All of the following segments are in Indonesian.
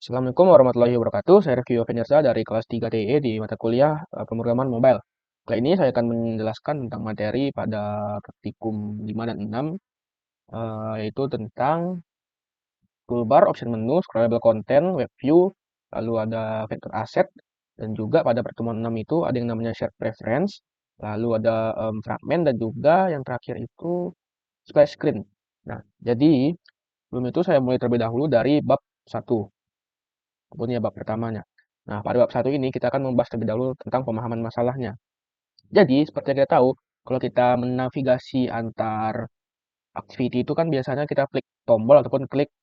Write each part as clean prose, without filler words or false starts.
Assalamualaikum warahmatullahi wabarakatuh. Saya Review Fenersa dari kelas 3 TE di mata kuliah pemrograman mobile. Kali ini saya akan menjelaskan tentang materi pada praktikum 5 dan 6, yaitu tentang toolbar, option menu, scrollable content, web view, lalu ada vector asset, dan juga pada pertemuan 6 itu ada yang namanya shared preference, lalu ada fragment, dan juga yang terakhir itu splash screen. Nah, jadi sebelum itu saya mulai terlebih dahulu dari bab 1. Ataupun ya bab pertamanya. Nah, pada bab satu ini kita akan membahas terlebih dahulu tentang pemahaman masalahnya. Jadi, seperti yang kita tahu, kalau kita menavigasi antar activity itu kan biasanya kita klik tombol ataupun klik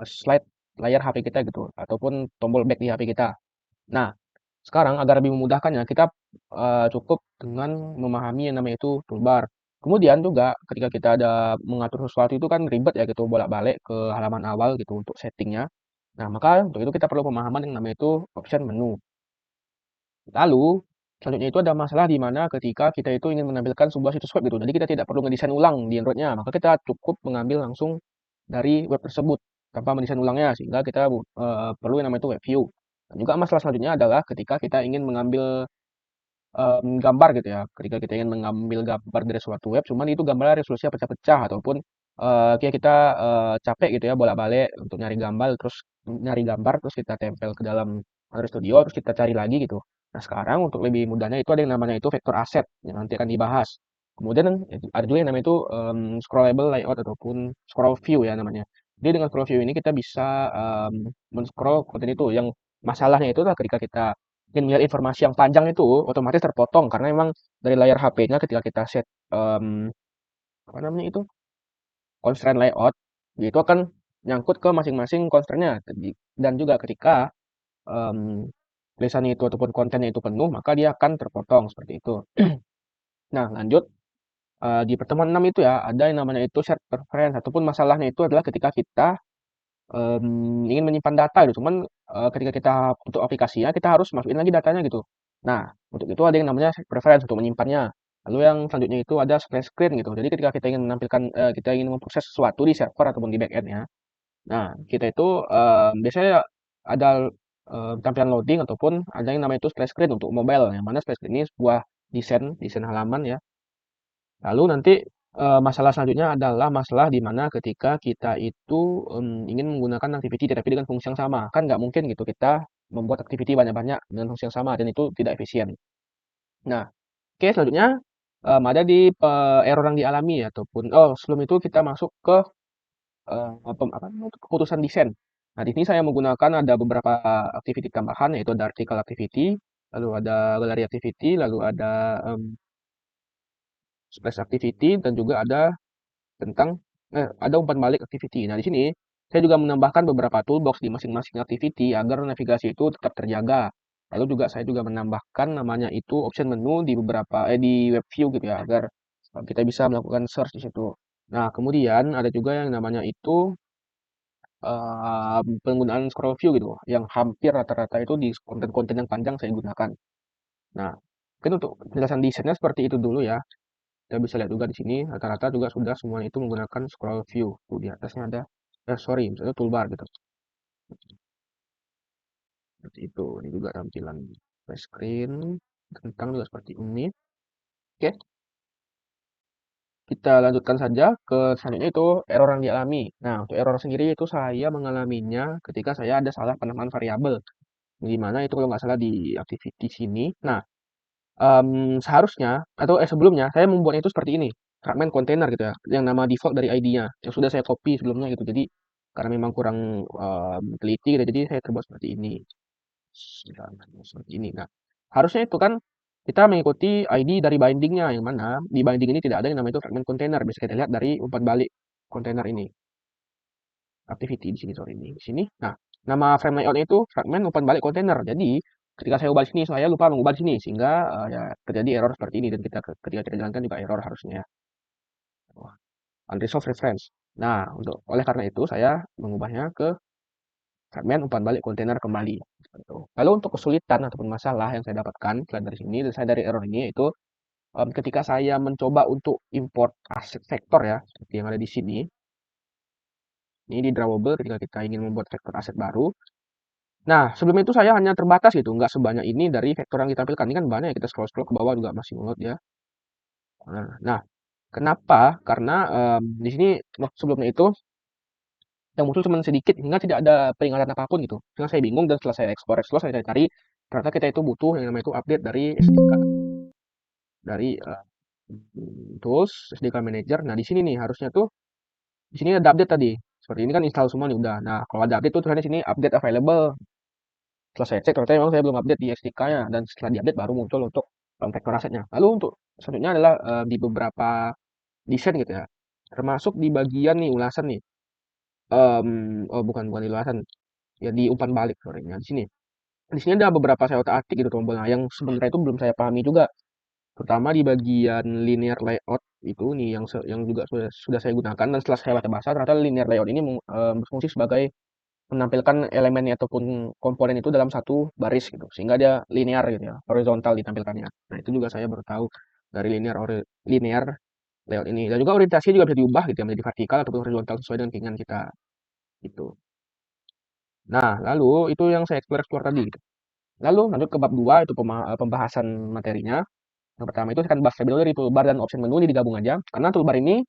slide layar HP kita gitu, ataupun tombol back di HP kita. Nah, sekarang agar lebih memudahkannya, kita cukup dengan memahami yang namanya itu toolbar. Kemudian juga ketika kita ada mengatur sesuatu itu kan ribet ya gitu, bolak-balik ke halaman awal gitu untuk settingnya. Nah, maka untuk itu kita perlu pemahaman yang namanya itu option menu. Lalu, selanjutnya itu ada masalah di mana ketika kita itu ingin menampilkan sebuah situs web gitu. Jadi kita tidak perlu ngedesain ulang di Android-nya, maka kita cukup mengambil langsung dari web tersebut tanpa mendesain ulangnya sehingga kita perlu yang namanya itu web view. Dan juga masalah selanjutnya adalah ketika kita ingin mengambil gambar gitu ya. Ketika kita ingin mengambil gambar dari suatu web, cuman itu gambarnya resolusinya pecah-pecah ataupun kayak kita capek gitu ya bolak-balik untuk nyari gambar terus kita tempel ke dalam Android Studio terus kita cari lagi gitu. Nah, sekarang untuk lebih mudahnya itu ada yang namanya itu vector asset yang nanti akan dibahas. Kemudian ada juga yang namanya itu scrollable layout ataupun scroll view ya namanya. Jadi dengan scroll view ini kita bisa men-scroll konten itu yang masalahnya itu adalah ketika kita ingin melihat informasi yang panjang itu otomatis terpotong karena memang dari layar HP-nya ketika kita set apa namanya itu constraint layout itu akan nyangkut ke masing-masing constraint-nya dan juga ketika tulisannya itu ataupun kontennya itu penuh maka dia akan terpotong seperti itu. Nah, lanjut di pertemuan 6 itu ya ada yang namanya itu shared preference ataupun masalahnya itu adalah ketika kita ingin menyimpan data gitu, cuman, ketika kita untuk aplikasinya, kita harus masukin lagi datanya gitu. Nah, untuk itu ada yang namanya set preference untuk menyimpannya. Lalu yang selanjutnya itu ada splash screen gitu. Jadi ketika kita ingin menampilkan kita ingin memproses sesuatu di server ataupun di backend-nya. Nah, kita itu, biasanya ada, tampilan loading ataupun ada yang namanya itu splash screen untuk mobile, yang mana splash screen ini sebuah desain desain halaman ya. Lalu nanti, masalah selanjutnya adalah masalah di mana ketika kita itu, ingin menggunakan activity tetapi dengan fungsi yang sama. Kan nggak mungkin gitu kita membuat activity banyak-banyak dengan fungsi yang sama dan itu tidak efisien. Nah, oke selanjutnya, ada di, error yang dialami ataupun sebelum itu kita masuk ke, apa namanya itu, keputusan desain. Nah, di sini saya menggunakan ada beberapa activity tambahan yaitu ada article activity, lalu ada gallery activity, lalu ada, splash activity dan juga ada tentang ada umpan balik activity. Nah, di sini saya juga menambahkan beberapa toolbox di masing-masing activity agar navigasi itu tetap terjaga. Lalu juga saya juga menambahkan namanya itu option menu di di web view gitu ya agar kita bisa melakukan search di situ. Nah, kemudian ada juga yang namanya itu penggunaan scroll view gitu yang hampir rata-rata itu di konten-konten yang panjang saya gunakan. Nah, mungkin untuk penjelasan desainnya seperti itu dulu ya. Kita bisa lihat juga di sini rata-rata juga sudah semuanya itu menggunakan scroll view. Tuh di atasnya ada sorry, misalnya toolbar gitu. Seperti itu. Ini juga tampilan flash screen tentang juga seperti ini. Oke, kita lanjutkan saja ke selanjutnya itu error yang dialami. Nah, untuk error sendiri itu saya mengalaminya ketika saya ada salah penamaan variabel. Di mana itu kalau nggak salah di activity sini. Nah, seharusnya atau sebelumnya saya membuatnya itu seperti ini, fragment kontainer gitu ya, yang nama default dari ID-nya, yang sudah saya copy sebelumnya gitu. Jadi karena memang kurang teliti gitu, jadi saya terbuat seperti ini. Seperti ini. Nah, harusnya itu kan kita mengikuti ID dari binding-nya, yang mana di binding ini tidak ada yang namanya itu fragment kontainer. Bisa kita lihat dari umpan balik kontainer ini. Activity di sini, sorry, di sini. Nah, nama frame layout-nya itu fragment umpan balik kontainer. Jadi, ketika saya ubah di sini, saya lupa mengubah di sini, sehingga ya terjadi error seperti ini dan ketika kita jalankan juga error harusnya ya. Wah, unresolved reference. Nah, oleh karena itu saya mengubahnya ke fragment umpan balik kontainer kembali. Seperti itu. Lalu untuk kesulitan ataupun masalah yang saya dapatkan selain dari sini dan saya dari error ini yaitu ketika saya mencoba untuk import aset vektor ya, seperti yang ada di sini. Ini di drawable ketika kita ingin membuat vektor aset baru. Nah, sebelum itu saya hanya terbatas gitu, nggak sebanyak ini dari vektor yang ditampilkan. Ini kan banyak ya, kita scroll-scroll ke bawah juga masih mulut ya. Nah, kenapa? Karena di sini sebelumnya itu yang muncul cuma sedikit hingga tidak ada peringatan apapun gitu. Sehingga saya bingung dan setelah saya explore, saya cari-cari, ternyata kita itu butuh yang namanya itu update dari SDK, dari tools SDK Manager. Nah, di sini nih harusnya tuh di sini ada update tadi. Seperti ini kan install semua nih udah. Nah, kalau ada update tuh tulisannya di sini update available. Setelah saya cek ternyata memang saya belum update di SDK-nya dan setelah diupdate baru muncul untuk vektor asetnya. Lalu untuk selanjutnya adalah di beberapa desain gitu ya. Termasuk di bagian nih ulasan nih. Oh bukan bukan di ulasan, ya di umpan balik sorry ya di sini. Di sini ada beberapa saya otak-atik gitu tombolnya yang sebenarnya itu belum saya pahami juga. Terutama di bagian linear layout itu nih yang juga sudah saya gunakan dan setelah saya baca bahasa ternyata linear layout ini berfungsi sebagai menampilkan elemennya ataupun komponen itu dalam satu baris gitu sehingga dia linear gitu ya horizontal ditampilkannya. Nah itu juga saya baru tahu dari linear layout ini dan juga orientasinya juga bisa diubah gitu ya menjadi vertikal ataupun horizontal sesuai dengan keinginan kita gitu. Nah lalu itu yang saya explore tadi gitu. Lalu lanjut ke bab 2 itu pembahasan materinya. Yang pertama itu akan bahas terlebih dahulu dari toolbar dan option menu ini digabung aja karena toolbar ini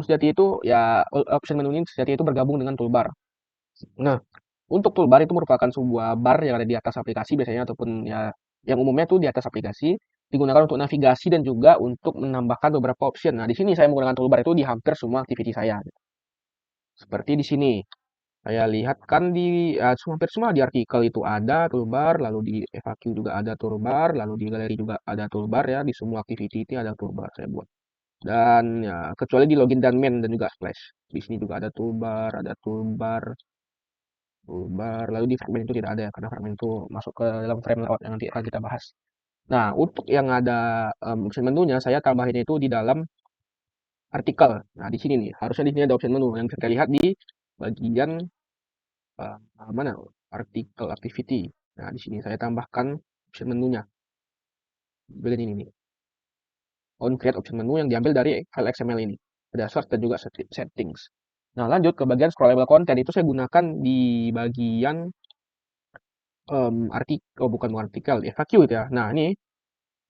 sejati itu ya option menu ini sejati itu bergabung dengan toolbar. Nah, untuk toolbar itu merupakan sebuah bar yang ada di atas aplikasi biasanya ataupun ya yang umumnya tuh di atas aplikasi digunakan untuk navigasi dan juga untuk menambahkan beberapa option. Nah, di sini saya menggunakan toolbar itu di hampir semua activity saya. Seperti di sini. Saya lihat kan di hampir semua di artikel itu ada toolbar, lalu di FAQ juga ada toolbar, lalu di galeri juga ada toolbar ya, di semua activity itu ada toolbar saya buat. Dan ya kecuali di login dan main dan juga splash. Di sini juga ada toolbar, toolbar. Lalu di fragment itu tidak ada ya, karena fragment itu masuk ke dalam frame layout yang nanti akan kita bahas. Nah, untuk yang ada option menunya, saya tambahin itu di dalam artikel. Nah, di sini nih, harusnya di sini ada option menu yang kita lihat di bagian mana artikel activity. Nah, di sini saya tambahkan option menunya. Bagian ini nih, on create option menu yang diambil dari file XML ini. Ada search dan juga settings. Nah, lanjut ke bagian scrollable content itu saya gunakan di bagian artikel, oh bukan artikel, FAQ gitu ya. Nah, ini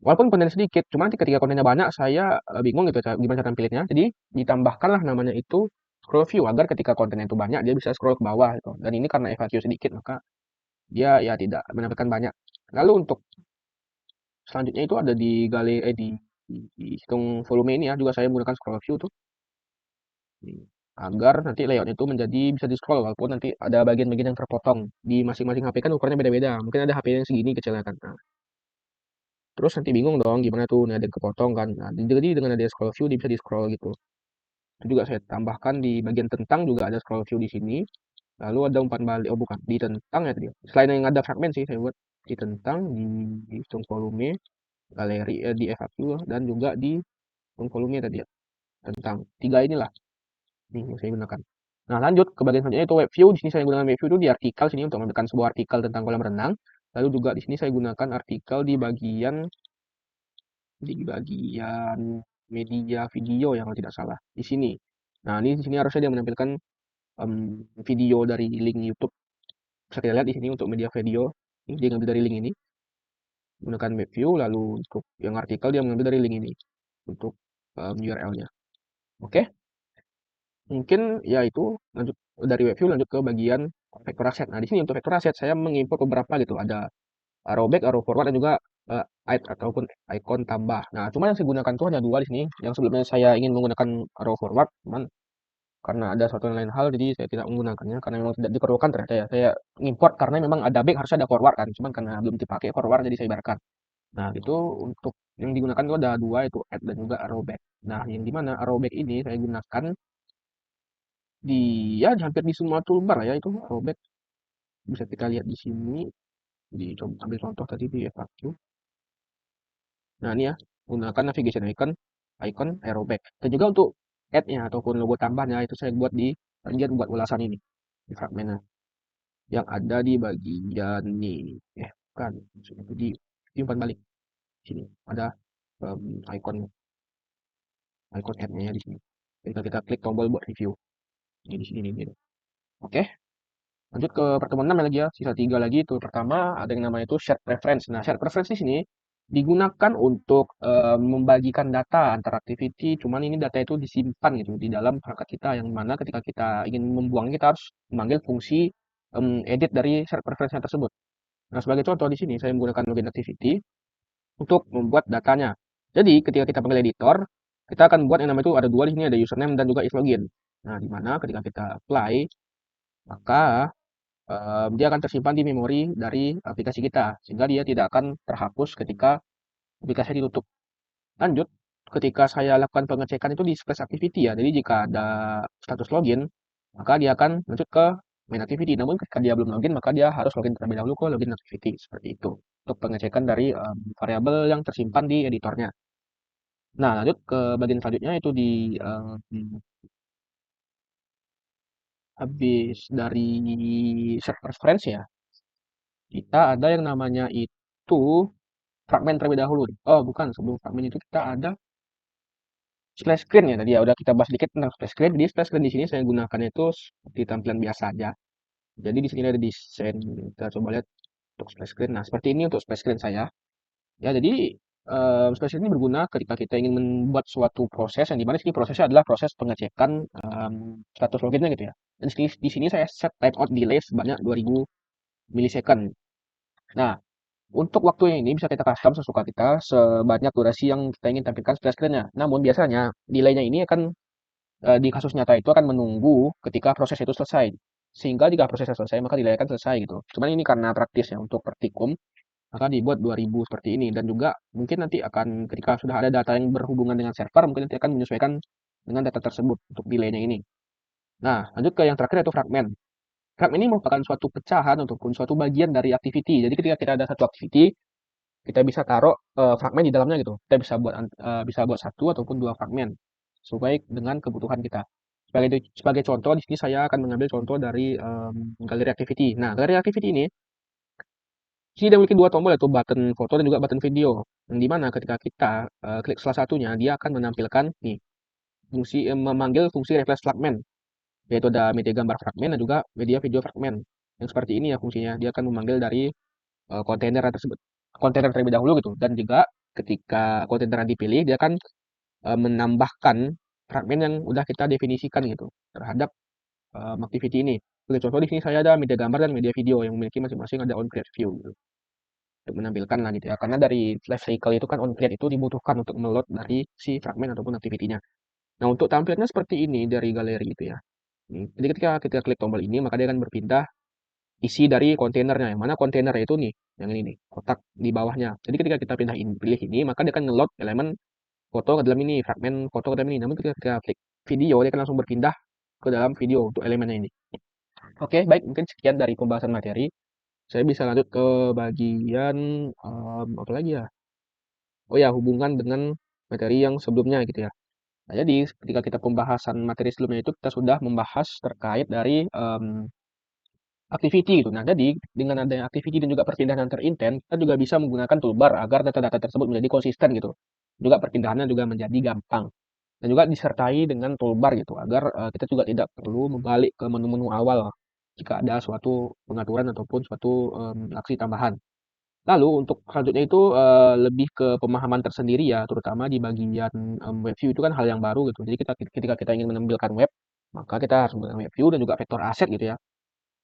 walaupun konten sedikit, cuma nanti ketika kontennya banyak, saya bingung gitu gimana cara nampilnya. Jadi ditambahkanlah namanya itu scroll view agar ketika kontennya itu banyak, dia bisa scroll ke bawah gitu. Dan ini karena FAQ sedikit, maka dia ya tidak menampilkan banyak. Lalu untuk selanjutnya itu ada di galeri di hitung volume ini ya, juga saya menggunakan scroll view tuh. Agar nanti layout itu menjadi bisa di scroll walaupun nanti ada bagian-bagian yang terpotong. Di masing-masing HP kan ukurannya beda-beda. Mungkin ada HP yang segini kecilnya kan. Nah, terus nanti bingung dong gimana tuh nih ada yang kepotong kan. Nah, jadi dengan ada scroll view dia bisa di scroll gitu. Itu juga saya tambahkan di bagian tentang juga ada scroll view di sini. Lalu ada umpan balik, oh bukan, di tentang ya tadi. Selain yang ada fragment sih saya buat di tentang, di hitung volume, galeri di FAQ dan juga di hitung volume tadi ya. Tentang tiga inilah nih yang saya gunakan. Nah, lanjut ke bagian selanjutnya itu web view. Di sini saya gunakan web view itu di artikel sini untuk menekan sebuah artikel tentang kolam renang. Lalu juga di sini saya gunakan artikel di bagian media video yang kalau tidak salah di sini. Nah, ini di sini harusnya dia menampilkan video dari link YouTube. Bisa kita lihat di sini untuk media video. Ini dia ngambil dari link ini menggunakan web view. Lalu untuk yang artikel dia mengambil dari link ini untuk URL-nya. Oke, mungkin ya itu lanjut dari web view lanjut ke bagian vector asset. Nah, di sini untuk vector asset saya mengimport beberapa gitu. Ada arrow back, arrow forward dan juga ataupun icon tambah. Nah, cuma yang saya gunakan tuh hanya dua di sini. Yang sebelumnya saya ingin menggunakan arrow forward, cuman karena ada suatu lain hal, jadi saya tidak menggunakannya karena memang tidak diperlukan ternyata ya. Saya import karena memang ada back harusnya ada forward kan, cuman karena belum dipakai forward jadi saya biarkan. Nah, itu untuk yang digunakan itu ada dua itu add dan juga arrow back. Nah, yang dimana arrow back ini saya gunakan di ya hampir di semua toolbar ya itu arrow back bisa kita lihat di sini. Dicoba ambil contoh tadi di FAQ. Nah, ini ya, gunakan navigation icon arrow back. Dan juga untuk add-nya ataupun logo tambahnya itu saya buat di bagian buat ulasan ini di fragmentnya yang ada di bagian ini. Bukan, maksudnya itu di umpan balik sini. Ada icon icon add-nya ya di sini. Ketika kita klik tombol buat review. Ini di sini nih. Oke. Lanjut ke pertemuan 6 ya lagi ya, sisa 3 lagi itu. Pertama ada yang namanya itu shared preference. Nah, shared preference di sini digunakan untuk membagikan data antar activity, cuman ini data itu disimpan gitu di dalam perangkat kita yang mana ketika kita ingin membuangnya kita harus memanggil fungsi edit dari shared preference tersebut. Nah, sebagai contoh di sini saya menggunakan login activity untuk membuat datanya. Jadi, ketika kita panggil editor, kita akan buat yang namanya itu ada dua di sini, ada username dan juga islogin. Nah, di mana ketika kita apply, maka dia akan tersimpan di memori dari aplikasi kita, sehingga dia tidak akan terhapus ketika aplikasi ditutup. Lanjut, ketika saya lakukan pengecekan itu di splash activity ya, jadi jika ada status login, maka dia akan lanjut ke main activity. Namun ketika dia belum login, maka dia harus login terlebih dahulu ke login activity, seperti itu. Untuk pengecekan dari variabel yang tersimpan di editornya. Nah, lanjut ke bagian selanjutnya itu di habis dari set preference ya, kita ada yang namanya itu fragmen terlebih dahulu. Oh, bukan, sebelum fragmen itu kita ada splash screen ya tadi ya. Udah kita bahas sedikit tentang splash screen. Jadi splash screen di sini saya gunakan itu seperti tampilan biasa aja. Jadi di sini ada desain. Kita coba lihat untuk splash screen. Nah, seperti ini untuk splash screen saya. Ya, jadi splash screen ini berguna ketika kita ingin membuat suatu proses yang dimana sini prosesnya adalah proses pengecekan status loginnya gitu ya. Dan di sini saya set timeout delay sebanyak 2000 millisecond. Nah, untuk waktunya ini bisa kita custom sesuka kita sebanyak durasi yang kita ingin tampilkan splash screen-nya. Namun biasanya delay-nya ini akan di kasus nyata itu akan menunggu ketika proses itu selesai. Sehingga jika prosesnya selesai maka delay akan selesai gitu. Cuman ini karena praktis ya untuk praktikum maka dibuat 2000 seperti ini dan juga mungkin nanti akan ketika sudah ada data yang berhubungan dengan server mungkin nanti akan menyesuaikan dengan data tersebut untuk delay-nya ini. Nah, lanjut ke yang terakhir yaitu fragmen. Fragmen ini merupakan suatu pecahan ataupun suatu bagian dari activity. Jadi ketika kita ada satu activity, kita bisa taruh fragmen di dalamnya gitu. Kita bisa buat satu ataupun dua fragmen sesuai dengan kebutuhan kita. Sebagai contoh di sini saya akan mengambil contoh dari galeri activity. Nah, galeri activity ini sini dia memiliki dua tombol yaitu button foto dan juga button video. Yang dimana ketika kita klik salah satunya, dia akan menampilkan nih memanggil fungsi refresh fragment, yaitu ada media gambar fragment dan juga media video fragment. Yang seperti ini ya fungsinya. Dia akan memanggil dari kontainer tersebut, kontainer terlebih dahulu gitu. Dan juga ketika kontainer dipilih, dia akan menambahkan fragmen yang udah kita definisikan gitu terhadap activity ini. Sebagai contoh di sini saya ada media gambar dan media video yang memiliki masing-masing ada on create view gitu. Untuk menampilkan lah gitu ya. Karena dari life cycle itu kan on create itu dibutuhkan untuk meload dari si fragmen ataupun activity-nya. Nah, untuk tampilnya seperti ini dari galeri itu ya. Jadi ketika kita klik tombol ini maka dia akan berpindah isi dari kontainernya. Yang mana kontainernya itu nih, yang ini nih, kotak di bawahnya. Jadi ketika kita pilih ini, maka dia akan nge-load elemen foto ke dalam ini, fragmen foto ke dalam ini. Namun ketika kita klik video, dia akan langsung berpindah ke dalam video untuk elemennya ini. Oke, baik, mungkin sekian dari pembahasan materi. Saya bisa lanjut ke bagian apa lagi ya? Oh ya, hubungan dengan materi yang sebelumnya gitu ya. Nah, jadi ketika kita pembahasan materi sebelumnya itu kita sudah membahas terkait dari activity gitu. Nah, jadi dengan adanya activity dan juga perpindahan antar intent, kita juga bisa menggunakan toolbar agar data-data tersebut menjadi konsisten gitu. Juga perpindahannya juga menjadi gampang. Dan juga disertai dengan toolbar gitu agar kita juga tidak perlu membalik ke menu-menu awal jika ada suatu pengaturan ataupun suatu aksi tambahan. Lalu untuk selanjutnya itu lebih ke pemahaman tersendiri ya, terutama di bagian web view itu kan hal yang baru gitu. Jadi ketika kita ingin menampilkan web, maka kita harus menggunakan web view dan juga vektor aset gitu ya.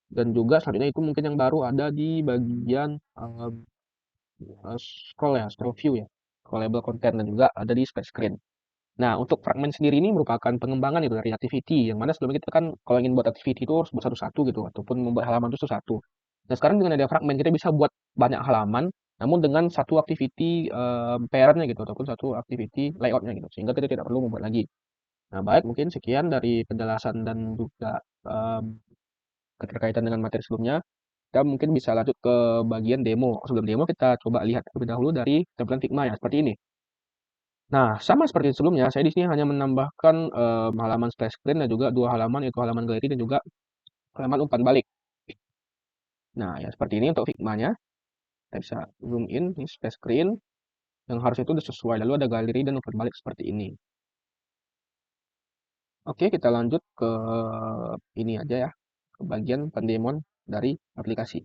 Dan juga selanjutnya itu mungkin yang baru ada di bagian scroll ya, scroll view ya, scrollable content dan juga ada di split screen. Nah, untuk fragmen sendiri ini merupakan pengembangan itu dari activity, yang mana sebelumnya kita kan kalau ingin buat activity itu harus buat satu-satu gitu, ataupun membuat halaman itu satu. Nah, sekarang dengan ada fragmen kita bisa buat banyak halaman, namun dengan satu activity parent-nya gitu, ataupun satu activity layout-nya gitu, sehingga kita tidak perlu membuat lagi. Nah, baik, mungkin sekian dari penjelasan dan juga keterkaitan dengan materi sebelumnya. Kita mungkin bisa lanjut ke bagian demo. Sebelum demo kita coba lihat terlebih dahulu dari tampilan Figma ya, seperti ini. Nah, sama seperti sebelumnya, saya di sini hanya menambahkan halaman splash screen dan juga dua halaman, yaitu halaman galeri dan juga halaman umpan balik. Nah, ya seperti ini untuk Figma-nya. Kita bisa zoom in, ini splash screen, yang harusnya itu sudah sesuai. Lalu ada galeri dan umpan balik seperti ini. Oke, kita lanjut ke ini aja ya, ke bagian pendemon dari aplikasi.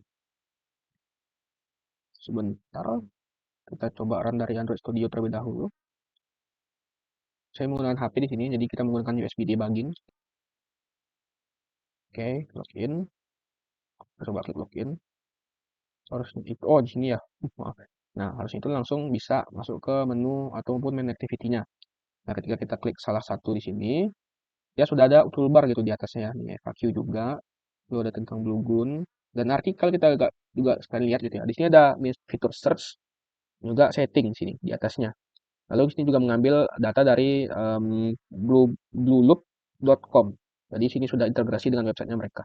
Sebentar, kita coba run dari Android Studio terlebih dahulu. Saya menggunakan HP di sini, jadi kita menggunakan USB debugging. Oke, login. Kita coba klik login. Harusnya itu, oh di sini ya, maaf. Nah, harusnya itu langsung bisa masuk ke menu ataupun main activity-nya. Nah, ketika kita klik salah satu di sini, ya sudah ada toolbar gitu di atasnya ya. Ini FAQ juga, lalu ada tentang Blue Gun, dan artikel kita juga sekalian lihat gitu ya. Di sini ada fitur search, juga setting sini di atasnya. Lalu di sini juga mengambil data dari blueloop.com. Jadi sini sudah integrasi dengan websitenya mereka.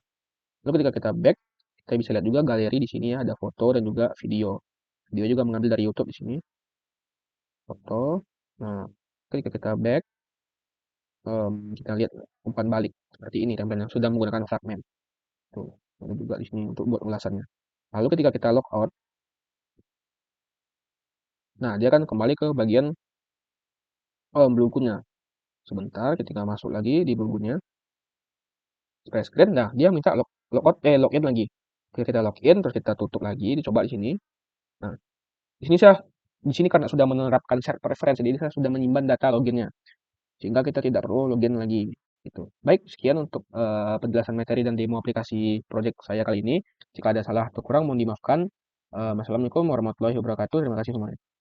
Lalu ketika kita back, kita bisa lihat juga galeri di sini ya, ada foto dan juga video. Video juga mengambil dari YouTube di sini, foto. Nah, ketika kita back, kita lihat umpan balik seperti ini tampilan yang sudah menggunakan fragment. Tuh, ada juga di sini untuk buat ulasannya. Lalu ketika kita log out, nah dia akan kembali ke bagian Blue-nya. Sebentar, ketika masuk lagi di Blue-nya, spray screen, nah dia minta login lagi. Ketika kita login, terus kita tutup lagi, dicoba di sini. Nah, di sini karena sudah menerapkan set preference, jadi saya sudah menyimpan data loginnya, sehingga kita tidak perlu login lagi. Gitu. Baik, sekian untuk penjelasan materi dan demo aplikasi project saya kali ini. Jika ada salah atau kurang, mohon dimaafkan. Wassalamualaikum warahmatullahi wabarakatuh. Terima kasih semuanya.